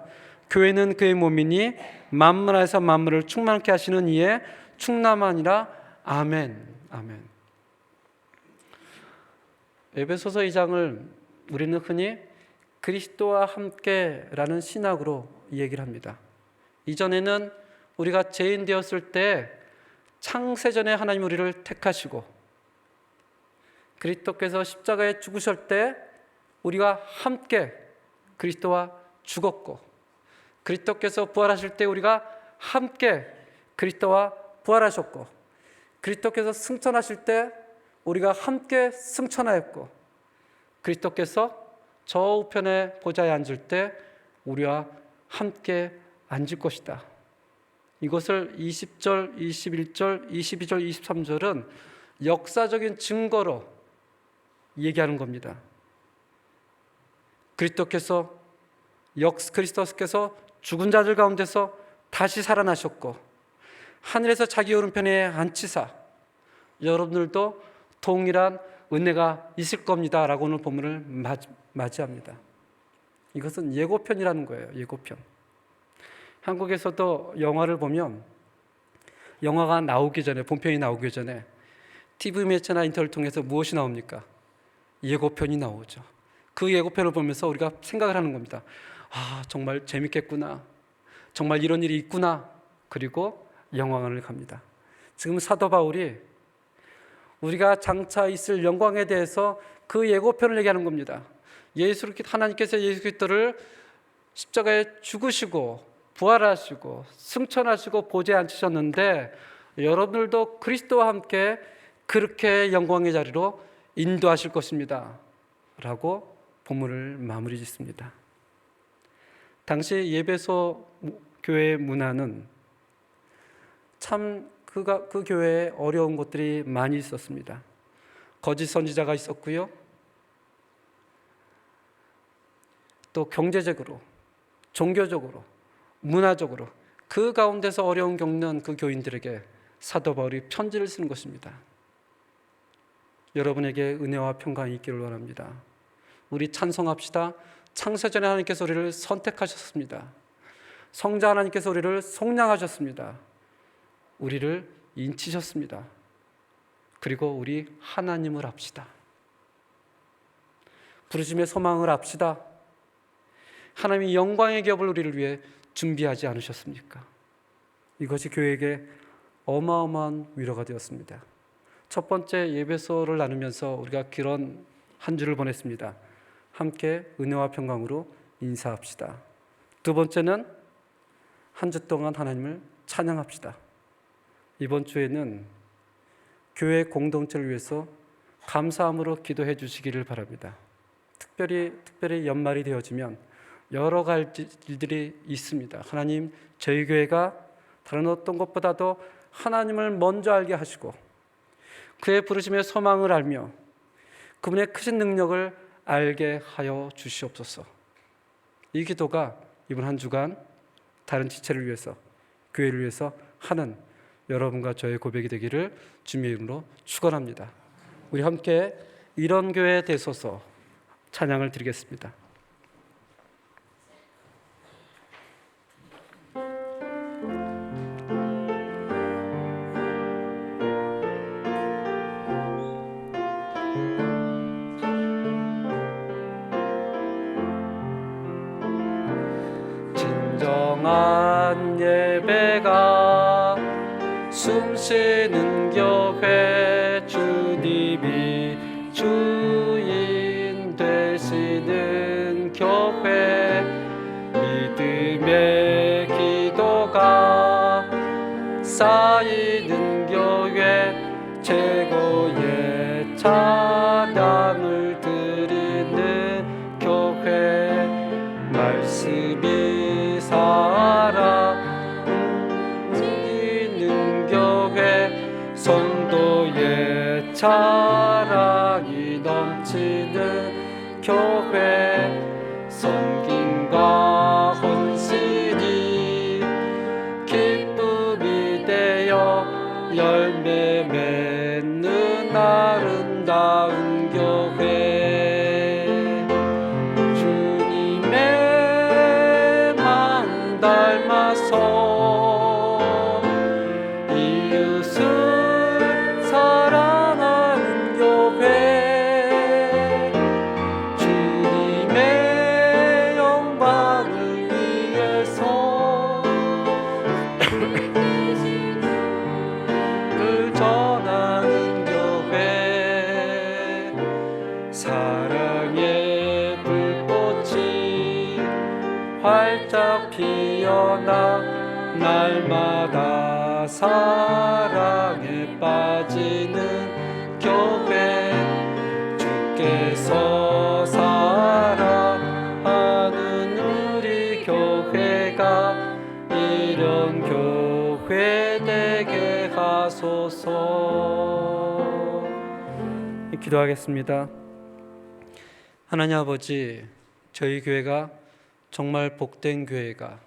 교회는 그의 몸이니 만물 안에서 만물을 충만케 하시는 이의 충남하니라. 아멘. 아멘. 에베소서 2장을 우리는 흔히 그리스도와 함께라는 신학으로 얘기를 합니다. 이전에는 우리가 죄인 되었을 때 창세전에 하나님 우리를 택하시고 그리스도께서 십자가에 죽으실 때 우리가 함께 그리스도와 죽었고 그리스도께서 부활하실 때 우리가 함께 그리스도와 부활하셨고 그리스도께서 승천하실 때 우리가 함께 승천하였고 그리스도께서 저 우편의 보좌에 앉을 때 우리와 함께 앉을 것이다. 이것을 20절, 21절, 22절, 23절은 역사적인 증거로 얘기하는 겁니다. 그리스도께서 죽은 자들 가운데서 다시 살아나셨고 하늘에서 자기 오른편에 앉히사 여러분들도 동일한 은혜가 있을 겁니다 라고 오늘 본문을 맞이합니다. 이것은 예고편이라는 거예요. 예고편. 한국에서도 영화를 보면 영화가 나오기 전에, 본편이 나오기 전에 TV 매체나 인터넷을 통해서 무엇이 나옵니까? 예고편이 나오죠. 그 예고편을 보면서 우리가 생각을 하는 겁니다. 아, 정말 재밌겠구나. 정말 이런 일이 있구나. 그리고 영화관을 갑니다. 지금 사도 바울이 우리가 장차 있을 영광에 대해서 그 예고편을 얘기하는 겁니다. 하나님께서 예수 그리스도를 십자가에 죽으시고 부활하시고 승천하시고 보좌에 앉히셨는데 여러분들도 그리스도와 함께 그렇게 영광의 자리로 인도하실 것입니다 라고 본문을 마무리 짓습니다. 당시 예배소 교회의 문화는 참 그 교회에 어려운 것들이 많이 있었습니다. 거짓 선지자가 있었고요. 또 경제적으로, 종교적으로, 문화적으로 그 가운데서 어려움 겪는 그 교인들에게 사도 바울이 편지를 쓰는 것입니다. 여러분에게 은혜와 평강이 있기를 원합니다. 우리 찬송합시다. 창세전에 하나님께서 우리를 선택하셨습니다. 성자 하나님께서 우리를 속량하셨습니다. 우리를 인치셨습니다. 그리고 우리 하나님을 합시다. 부르심의 소망을 합시다. 하나님이 영광의 기업을 우리를 위해 준비하지 않으셨습니까? 이것이 교회에게 어마어마한 위로가 되었습니다. 첫 번째 예배소를 나누면서 우리가 그런 한 주를 보냈습니다. 함께 은혜와 평강으로 인사합시다. 두 번째는 한 주 동안 하나님을 찬양합시다. 이번 주에는 교회 공동체를 위해서 감사함으로 기도해 주시기를 바랍니다. 특별히 연말이 되어지면 여러 가지 일들이 있습니다. 하나님, 저희 교회가 다른 어떤 것보다도 하나님을 먼저 알게 하시고 그의 부르심의 소망을 알며 그분의 크신 능력을 알게 하여 주시옵소서. 이 기도가 이번 한 주간 다른 지체를 위해서, 교회를 위해서 하는 여러분과 저의 고백이 되기를 주님의 이름으로 축원합니다. 우리 함께 이런 교회 되소서 찬양을 드리겠습니다. 진정한 예배가 숨쉬는 교회, 주님이 주인 되시는 교회, 믿음의 기도가 쌓이는 교회, 최고의 찬양을 드리는 교회, 말씀이 살아 움직이는 교회, 성도의 사랑이 넘치는 교회, 섬김과 헌신이 기쁨이 되어 열매 맺는 아름다운 교회, 주님의 마음 닮아서 이웃을 사랑하는 교회, 주님의 영광을 위해서 그 전하는 교회, 사랑의 불꽃이 활짝 피어나 날마다 사랑에 빠지는 교회, 주께서 사랑하는 우리 교회가 이런 교회 되게 하소서. 기도하겠습니다. 하나님 아버지, 저희 교회가 정말 복된 교회가,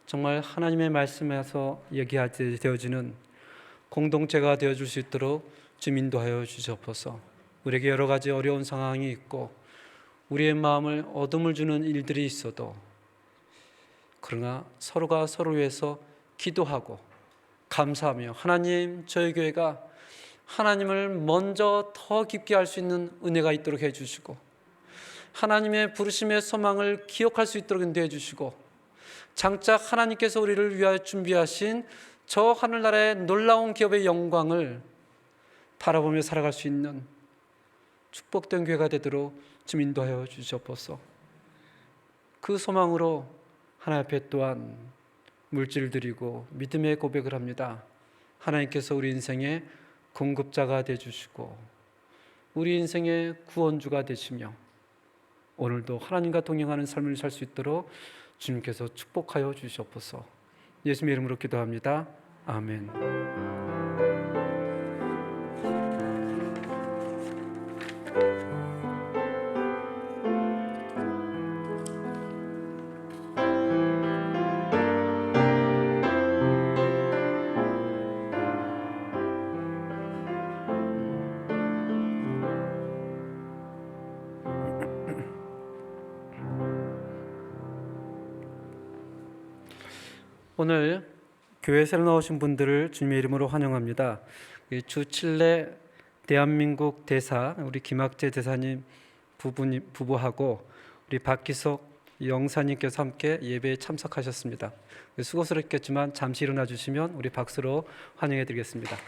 정말 하나님의 말씀에서 얘기하게 되어지는 공동체가 되어줄 수 있도록 좀 인도하여 주시옵소서. 우리에게 여러 가지 어려운 상황이 있고 우리의 마음을 어둠을 주는 일들이 있어도, 그러나 서로가 서로 위해서 기도하고 감사하며, 하나님, 저희 교회가 하나님을 먼저 더 깊게 알 수 있는 은혜가 있도록 해주시고, 하나님의 부르심의 소망을 기억할 수 있도록 인도해 주시고, 장짝 하나님께서 우리를 위하여 준비하신 저 하늘나라의 놀라운 기업의 영광을 바라보며 살아갈 수 있는 축복된 교회가 되도록 좀 인도하여 주시옵소서. 그 소망으로 하나님 앞에 또한 물질을 드리고 믿음의 고백을 합니다. 하나님께서 우리 인생의 공급자가 되어주시고 우리 인생의 구원주가 되시며 오늘도 하나님과 동행하는 삶을 살 수 있도록 주님께서 축복하여 주시옵소서. 예수님의 이름으로 기도합니다. 아멘. 오늘 교회 새로 나오신 분들을 주님의 이름으로 환영합니다. 주 칠레 대한민국 대사 우리 김학재 대사님 부부하고 우리 박기석 영사님께서 함께 예배에 참석하셨습니다. 수고스럽겠지만 잠시 일어나 주시면 우리 박수로 환영해 드리겠습니다. 네.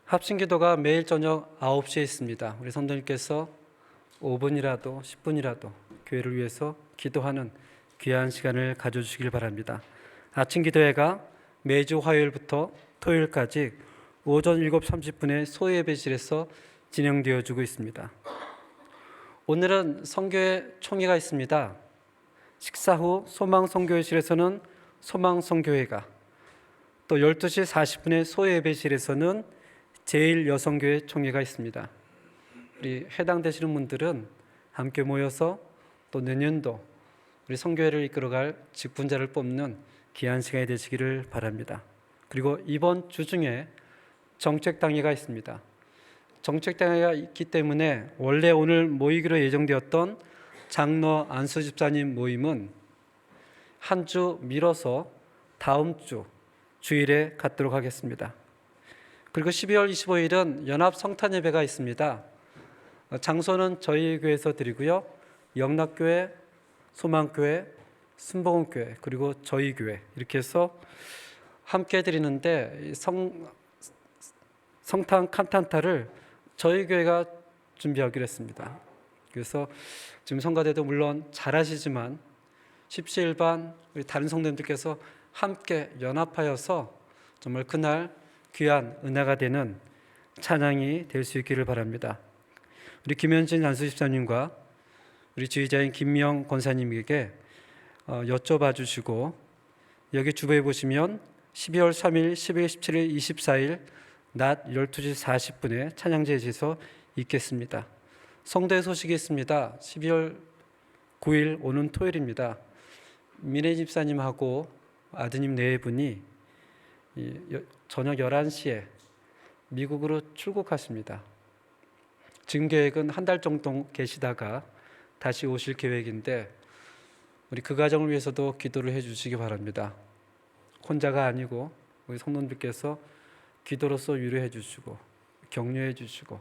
합심기도가 매일 저녁 9시에 있습니다. 우리 성도님께서 5분이라도 10분이라도 교회를 위해서 기도하는 귀한 시간을 가져주시길 바랍니다. 아침 기도회가 매주 화요일부터 토요일까지 오전 7시 30분에 소예배실에서 진행되어지고 있습니다. 오늘은 선교회 총회가 있습니다. 식사 후 소망선교회실에서는 소망선교회가, 또 12시 40분에 소예배실에서는 제1여성교회 총회가 있습니다. 우리 해당되시는 분들은 함께 모여서 또 내년도 우리 성교회를 이끌어갈 직분자를 뽑는 귀한 시간이 되시기를 바랍니다. 그리고 이번 주 중에 정책당회가 있습니다. 정책당회가 있기 때문에 원래 오늘 모이기로 예정되었던 장로 안수 집사님 모임은 한 주 미뤄서 다음 주 주일에 갖도록 하겠습니다. 그리고 12월 25일은 연합 성탄 예배가 있습니다. 장소는 저희 교회에서 드리고요. 영락교회, 소망교회, 순복음교회, 그리고 저희 교회 이렇게 해서 함께 드리는데 성탄 칸탄타를 저희 교회가 준비하기로 했습니다. 그래서 지금 성가대도 물론 잘하시지만 십시일반 우리 다른 성도님들께서 함께 연합하여서 정말 그날 귀한 은혜가 되는 찬양이 될 수 있기를 바랍니다. 우리 김현진 안수집사님과 우리 지휘자인 김명 권사님에게 여쭤봐 주시고 여기 주보에 보시면 12월 3일, 12월 17일, 24일 낮 12시 40분에 찬양제에 지서 있겠습니다. 성도의 소식이 있습니다. 12월 9일 오는 토요일입니다. 민혜 집사님하고 아드님 네 분이 저녁 11시에 미국으로 출국하십니다. 지금 계획은 한 달 정도 계시다가 다시 오실 계획인데 우리 그 가정을 위해서도 기도를 해주시기 바랍니다. 혼자가 아니고 우리 성도님들께서 기도로서 위로해 주시고 격려해 주시고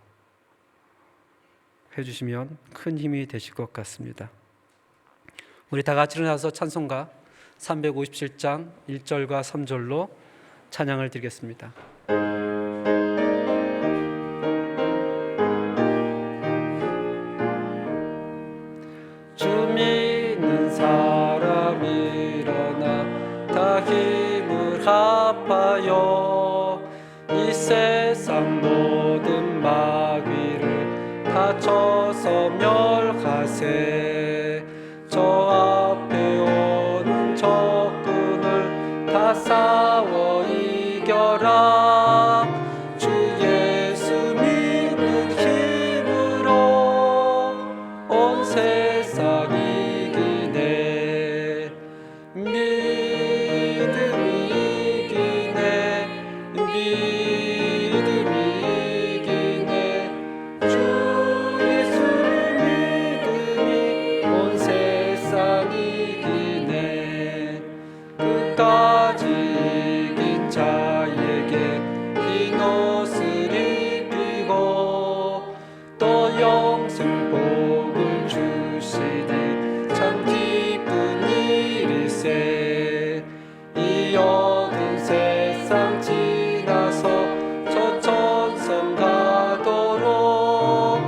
해주시면 큰 힘이 되실 것 같습니다. 우리 다 같이 일어나서 찬송가 357장 1절과 3절로 찬양을 드리겠습니다. 주 믿는 사람 일어나 다 힘을 합하여 이 세상 모든 마귀를 다 쳐서 멸하세. 저 앞에 오는 적군을 다 싸워 이겨라. 주 예수 믿는 힘으로 온 세상 이기네. 믿음이 이기네. 믿음이 이기네. 주 예수를 믿음이 온 세상 이기네. 끝까지 이긴 자에게 흰 옷을 입히고 또 영생 복을 주시니 참 기쁜 일일세. 이 어두운 세상 지나서 저 천성 가도록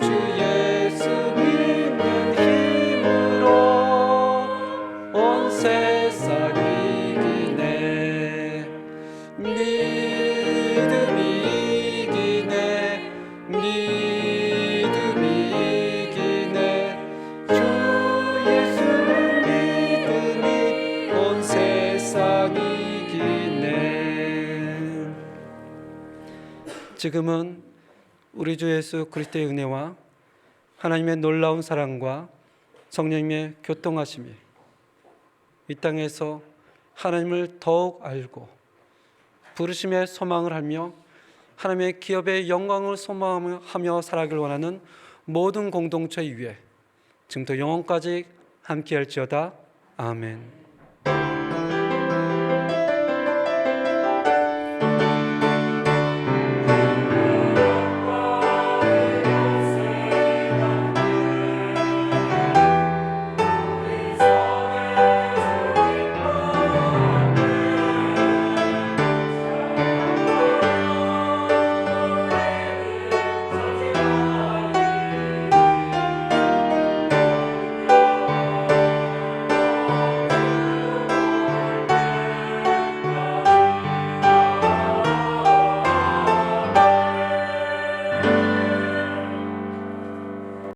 주 예수 믿는 힘으로 온 세상 이기네. 믿음이 이기네. 믿음이 이기네. 주 예수 믿음이 온 세상 이기네. 지금은 우리 주 예수 그리스도의 은혜와 하나님의 놀라운 사랑과 성령님의 교통하심이 이 땅에서 하나님을 더욱 알고 부르심의 소망을 하며 하나님의 기업의 영광을 소망하며 살아가길 원하는 모든 공동체 위에 지금부터 영원까지 함께할지어다. 아멘.